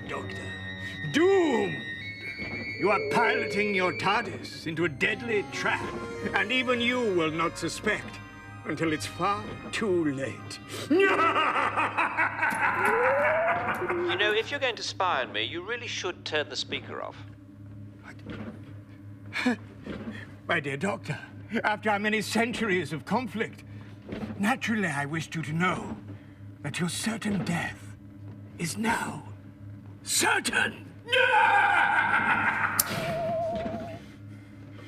Doctor. Doomed! You are piloting your TARDIS into a deadly trap, and even you will not suspect until it's far too late. You know, if you're going to spy on me, you really should turn the speaker off. My dear Doctor, after our many centuries of conflict, naturally I wished you to know that your certain death is now certain.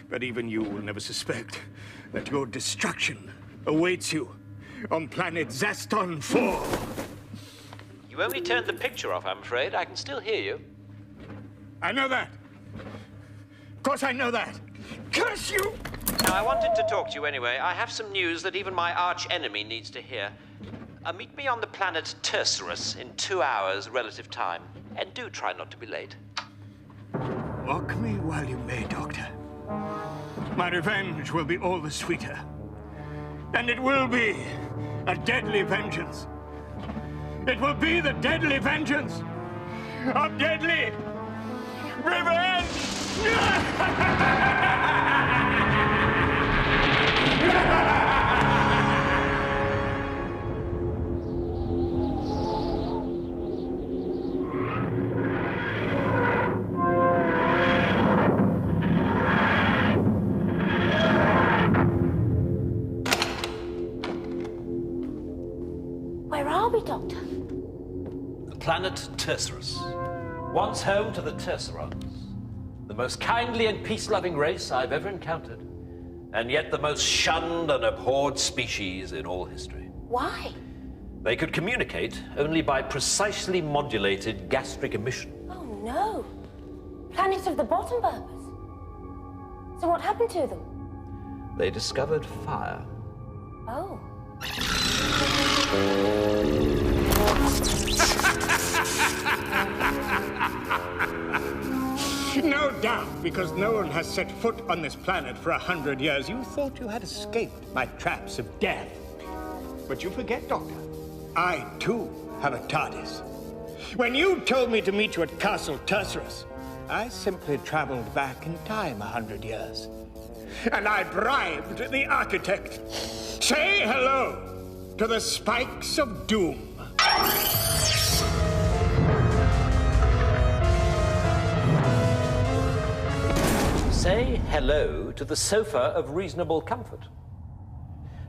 But even you will never suspect that your destruction awaits you on planet Zaston 4. You only turned the picture off, I'm afraid. I can still hear you. I know that. Of course I know that. Curse you! Now, I wanted to talk to you anyway. I have some news that even my arch-enemy needs to hear. Meet me on the planet Tercerus in 2 hours relative time. And do try not to be late. Mock me while you may, Doctor. My revenge will be all the sweeter. And it will be a deadly vengeance. It will be the deadly vengeance of deadly revenge! Where are we, Doctor? The planet Tercerus, once home to the Tercerons, the most kindly and peace-loving race I've ever encountered, and yet the most shunned and abhorred species in all history. Why? They could communicate only by precisely modulated gastric emission. Oh, no. Planet of the bottom burbers. So what happened to them? They discovered fire. Oh. No doubt, because no one has set foot on this planet for 100 years, you thought you had escaped my traps of death. But you forget, Doctor. I, too, have a TARDIS. When you told me to meet you at Castle Tercerus, I simply traveled back in time 100 years. And I bribed the architect. Say hello to the spikes of doom. Say hello to the sofa of reasonable comfort.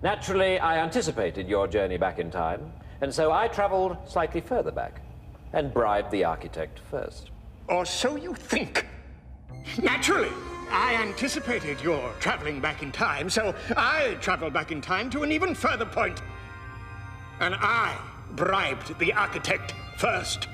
Naturally, I anticipated your journey back in time, and so I traveled slightly further back and bribed the architect first. Or so you think. Naturally, I anticipated your traveling back in time, so I traveled back in time to an even further point. And I bribed the architect first.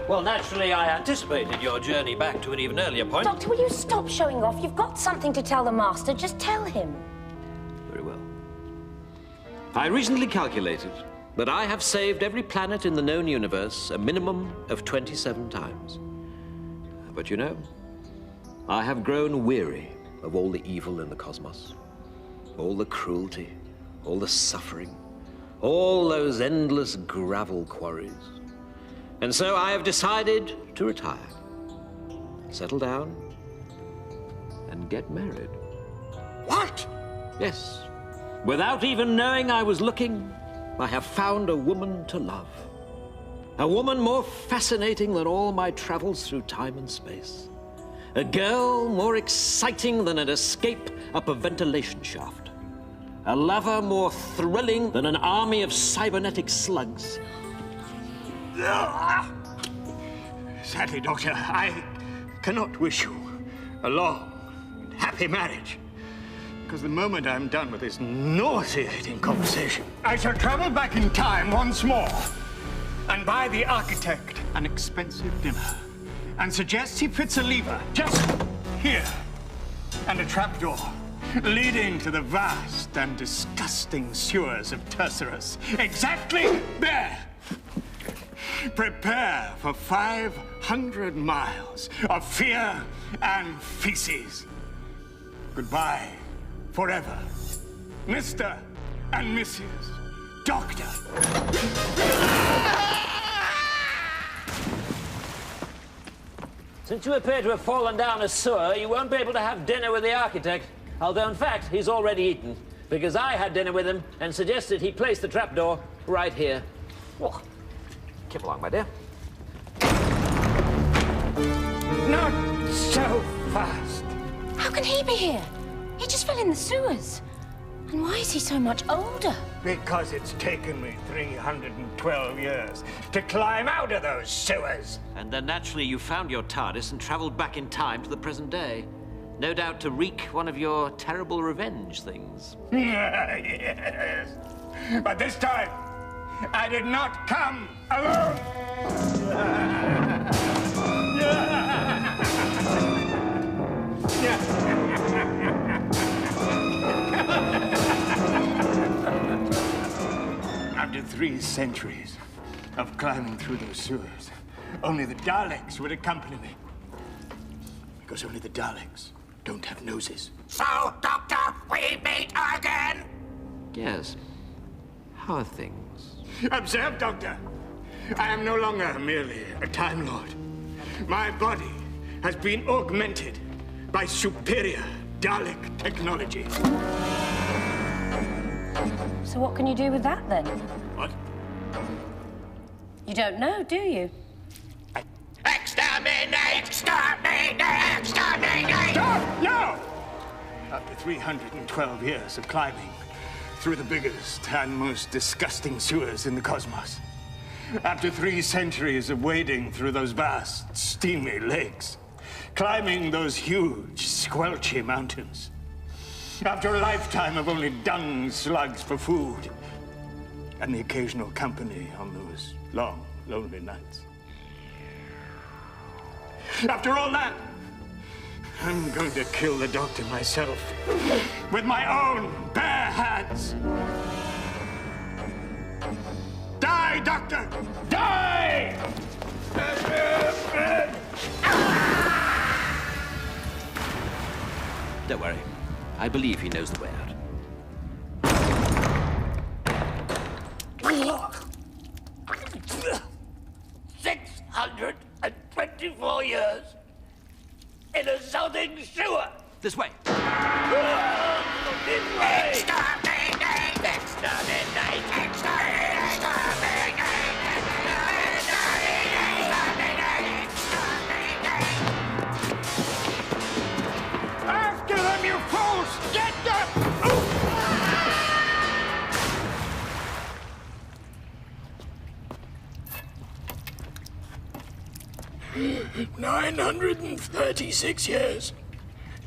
Well, naturally, I anticipated your journey back to an even earlier point. Doctor, will you stop showing off? You've got something to tell the Master. Just tell him. Very well. I recently calculated that I have saved every planet in the known universe a minimum of 27 times. But you know, I have grown weary of all the evil in the cosmos, all the cruelty, all the suffering, all those endless gravel quarries. And so I have decided to retire, settle down, and get married. What? Yes. Without even knowing I was looking, I have found a woman to love. A woman more fascinating than all my travels through time and space. A girl more exciting than an escape up a ventilation shaft. A lover more thrilling than an army of cybernetic slugs. Sadly, Doctor, I cannot wish you a long and happy marriage. Because the moment I'm done with this nauseating conversation, I shall travel back in time once more and buy the architect an expensive dinner and suggest he fits a lever just here and a trapdoor leading to the vast and disgusting sewers of Tercerus. Exactly there! Prepare for 500 miles of fear and feces. Goodbye forever, Mr. and Mrs. Doctor. Since you appear to have fallen down a sewer, you won't be able to have dinner with the architect. Although, in fact, he's already eaten, because I had dinner with him and suggested he place the trapdoor right here. Oh, keep along, my dear. Not so fast. How can he be here? He just fell in the sewers. And why is he so much older? Because it's taken me 312 years to climb out of those sewers. And then naturally you found your TARDIS and travelled back in time to the present day. No doubt to wreak one of your terrible revenge things. Yes. But this time, I did not come alone. After 3 centuries of climbing through those sewers, only the Daleks would accompany me. Because only the Daleks don't have noses. So, Doctor, we meet again? Yes. How are things? Observe, Doctor. I am no longer merely a Time Lord. My body has been augmented by superior Dalek technology. So what can you do with that, then? What? You don't know, do you? Exterminate! Exterminate! Exterminate! Stop! No! After 312 years of climbing through the biggest and most disgusting sewers in the cosmos, after 3 centuries of wading through those vast, steamy lakes, climbing those huge, squelchy mountains, after a lifetime of only dung slugs for food, and the occasional company on those long, lonely nights. After all that, I'm going to kill the Doctor myself, with my own bare hands. Die, Doctor! Die! Don't worry. I believe he knows the way out. 624 years in a sounding sewer. This way. This way. Exterminate! Exterminate! Exterminate! After them, you fools! Get them! 936 years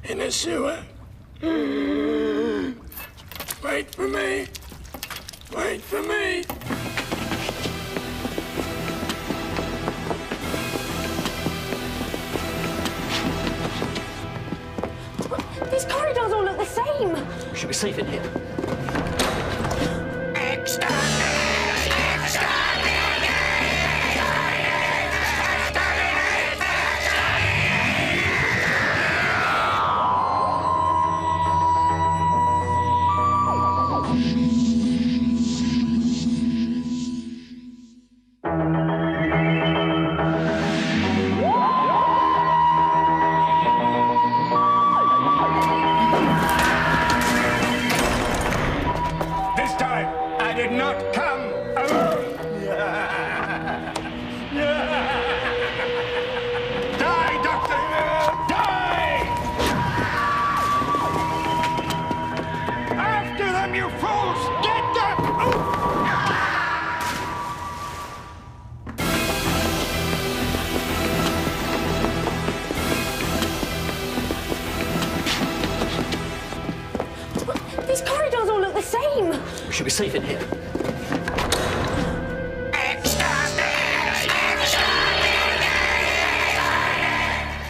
in a sewer. Wait for me. Wait for me. These corridors all look the same. We should be safe in here. We should be safe in here.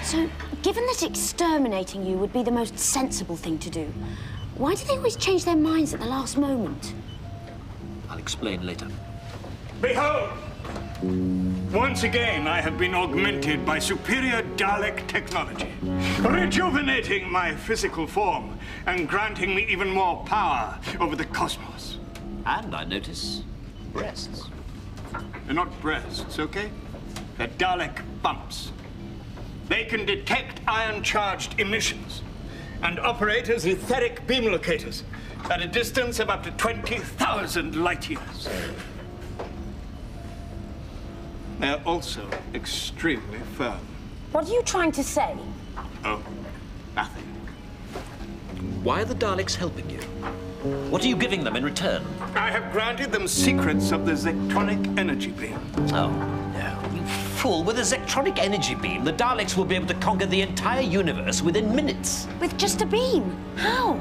So, given that exterminating you would be the most sensible thing to do, why do they always change their minds at the last moment? I'll explain later. Behold! Once again, I have been augmented by superior Dalek technology, rejuvenating my physical form and granting me even more power over the cosmos. And, I notice, breasts. They're not breasts, okay? They're Dalek bumps. They can detect ion-charged emissions and operate as etheric beam locators at a distance of up to 20,000 light years. They're also extremely firm. What are you trying to say? Oh, nothing. Why are the Daleks helping you? What are you giving them in return? I have granted them secrets of the Zectronic energy beam. Oh, no. You fool. With a Zectronic energy beam, the Daleks will be able to conquer the entire universe within minutes. With just a beam? How?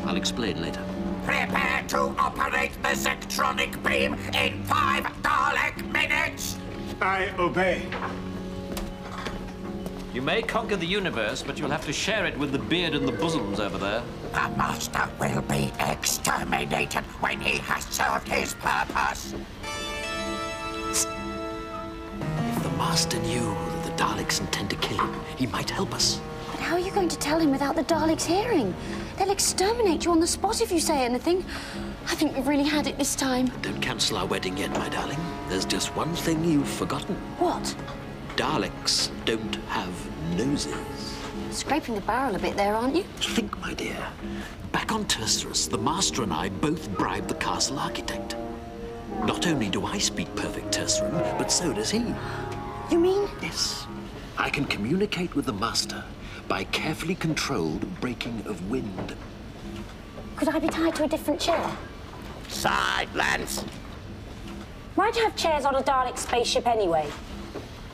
I'll explain later. Prepare to operate the Zectronic beam in 5 Dalek minutes! I obey. You may conquer the universe, but you'll have to share it with the beard and the bosoms over there. The Master will be exterminated when he has served his purpose. If the Master knew that the Daleks intend to kill him, he might help us. But how are you going to tell him without the Daleks hearing? They'll exterminate you on the spot if you say anything. I think we've really had it this time. Don't cancel our wedding yet, my darling. There's just one thing you've forgotten. What? Daleks don't have noses. Scraping the barrel a bit there, aren't you? Think, my dear. Back on Tursurus, the Master and I both bribed the castle architect. Not only do I speak perfect Tursuran, but so does he. You mean? Yes. I can communicate with the Master by carefully controlled breaking of wind. Could I be tied to a different chair? Silence! Why do you have chairs on a Dalek spaceship anyway?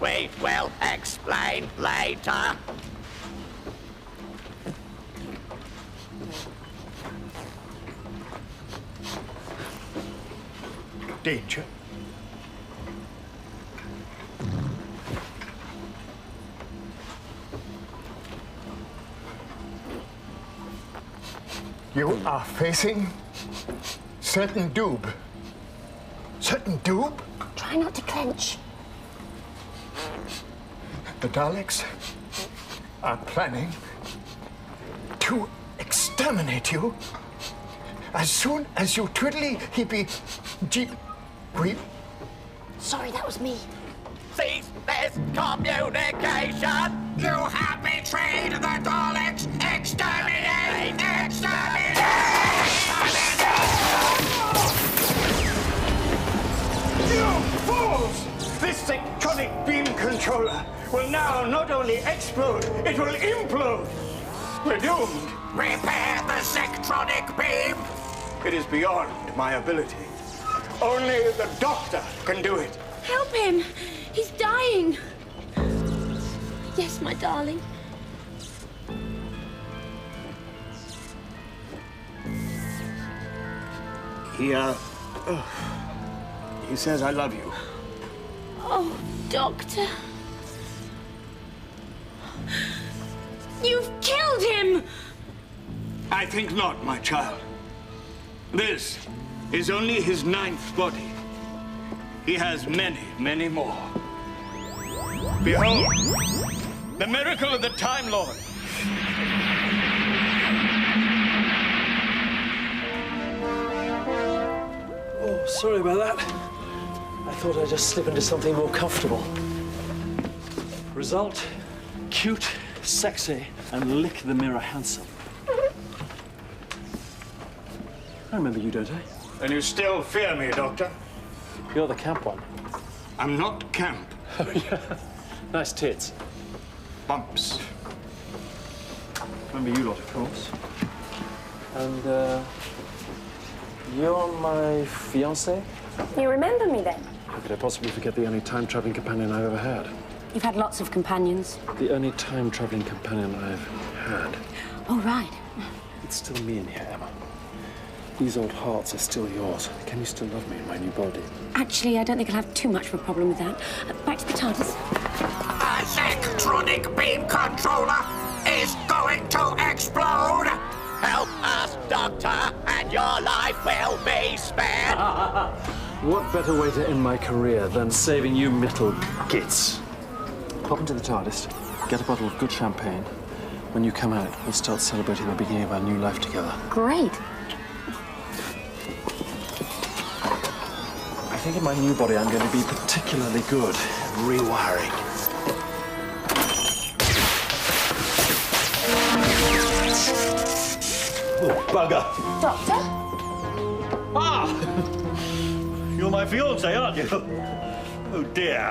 We will explain later. Danger. You are facing certain doom. Certain doom? Try not to clench. The Daleks are planning to exterminate you as soon as you twiddly-hippy we... Sorry, that was me. Cease this communication! You have betrayed the Daleks! Exterminate! Exterminate! You fools! This Zectronic beam controller will now not only explode, it will implode! We're doomed! Repair the Zectronic beam! It is beyond my ability. Only the Doctor can do it. Help him! He's dying! Yes, my darling. He says I love you. Oh, Doctor. You've killed him! I think not, my child. This is only his 9th body. He has many, many more. Behold, the miracle of the Time Lord. Oh, sorry about that. I thought I'd just slip into something more comfortable. Result, cute, sexy, and lick the mirror handsome. I remember you, don't I? And you still fear me, Doctor? You're the camp one. I'm not camp. Oh, yeah. Nice tits. Bumps. Remember you lot, of course. And, you're my fiancé? You remember me then? How could I possibly forget the only time-traveling companion I've ever had? You've had lots of companions. The only time-traveling companion I've had. Oh, right. It's still me in here, Emma. These old hearts are still yours. Can you still love me in my new body? Actually, I don't think I'll have too much of a problem with that. Back to the TARDIS. The Zectronic beam controller is going to explode! Help us, Doctor, and your life will be spared! What better way to end my career than saving you metal gits? Pop into the TARDIS, get a bottle of good champagne. When you come out, we'll start celebrating the beginning of our new life together. Great. think in my new body I'm going to be particularly good at rewiring. Oh, bugger. Doctor? Ah! You're my fiancé, aren't you? Oh, dear.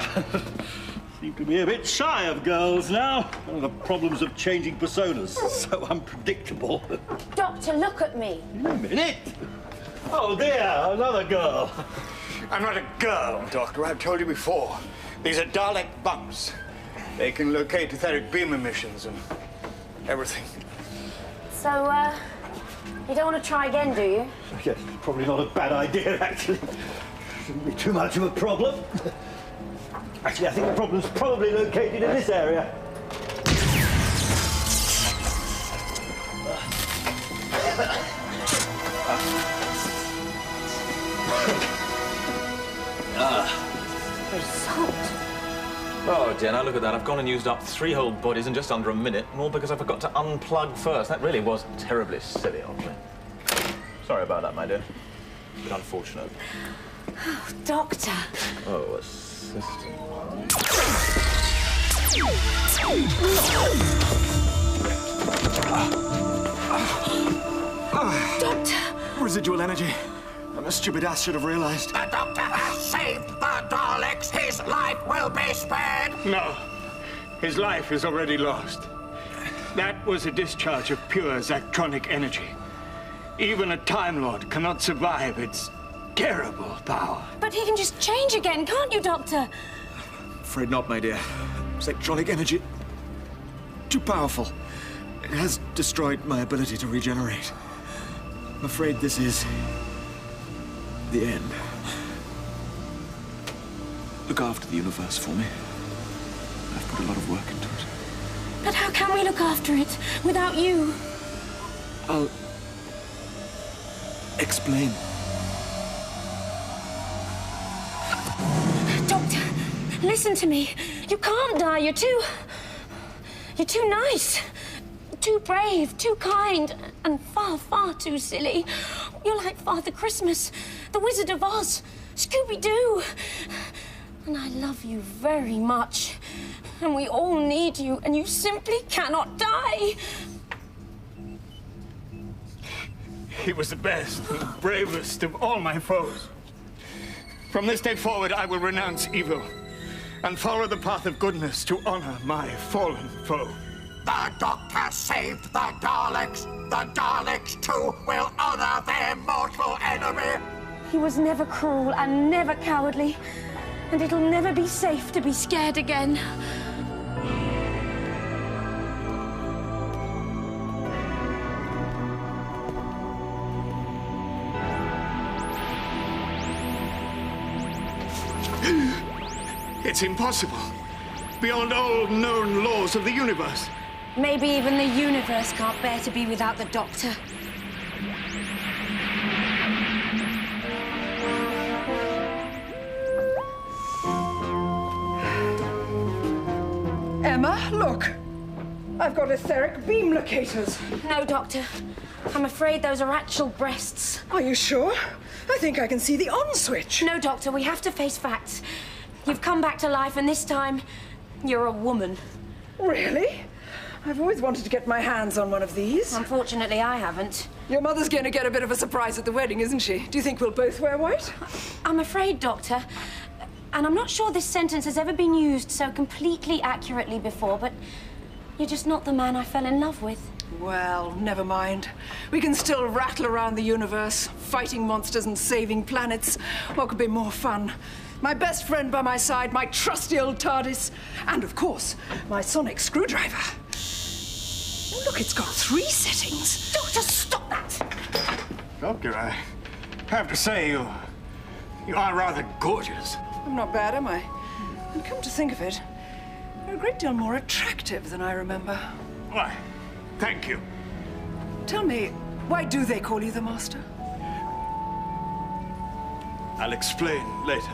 Seem to be a bit shy of girls now. One of the problems of changing personas. So unpredictable. Doctor, look at me. In a minute. Oh, dear, another girl. I'm not a girl, Doctor. I've told you before. These are Dalek bumps. They can locate etheric beam emissions and everything. So, you don't want to try again, do you? Yes, probably not a bad idea, actually. Shouldn't be too much of a problem. Actually, I think the problem's probably located in this area. There's salt. Oh dear, now look at that. I've gone and used up 3 whole bodies in just under a minute, and all because I forgot to unplug first. That really was terribly silly of me. Sorry about that, my dear. A bit unfortunate. Oh, Doctor. Oh, assistant. Doctor! Residual energy. I'm a stupid ass should have realized. The Doctor has saved the Daleks. His life will be spared. No. His life is already lost. That was a discharge of pure Zactronic energy. Even a Time Lord cannot survive its terrible power. But he can just change again, can't you, Doctor? Afraid not, my dear. Zactronic energy. Too powerful. It has destroyed my ability to regenerate. I'm afraid this is the end. Look after the universe for me. I've put a lot of work into it. But how can we look after it without you? I'll explain. Doctor, listen to me. You can't die. You're too nice. Too brave, too kind, and far, far too silly. You're like Father Christmas, the Wizard of Oz, Scooby-Doo. And I love you very much. And we all need you, and you simply cannot die. He was the best and bravest of all my foes. From this day forward, I will renounce evil and follow the path of goodness to honor my fallen foe. The Doctor saved the Daleks. The Daleks, too, will honor their mortal enemy. He was never cruel and never cowardly, and it'll never be safe to be scared again. It's impossible. Beyond all known laws of the universe. Maybe even the universe can't bear to be without the Doctor. Emma, look. I've got etheric beam locators. No, Doctor. I'm afraid those are actual breasts. Are you sure? I think I can see the on switch. No, Doctor, we have to face facts. You've come back to life, and this time, you're a woman. Really? I've always wanted to get my hands on one of these. Unfortunately, I haven't. Your mother's going to get a bit of a surprise at the wedding, isn't she? Do you think we'll both wear white? I'm afraid, Doctor, and I'm not sure this sentence has ever been used so completely accurately before, but you're just not the man I fell in love with. Well, never mind. We can still rattle around the universe, fighting monsters and saving planets. What could be more fun? My best friend by my side, my trusty old TARDIS, and of course, my sonic screwdriver. Oh, look, it's got 3 settings. Doctor, stop that! Doctor, I have to say, you are rather gorgeous. I'm not bad, am I? And come to think of it, you're a great deal more attractive than I remember. Why, thank you. Tell me, why do they call you the Master? I'll explain later.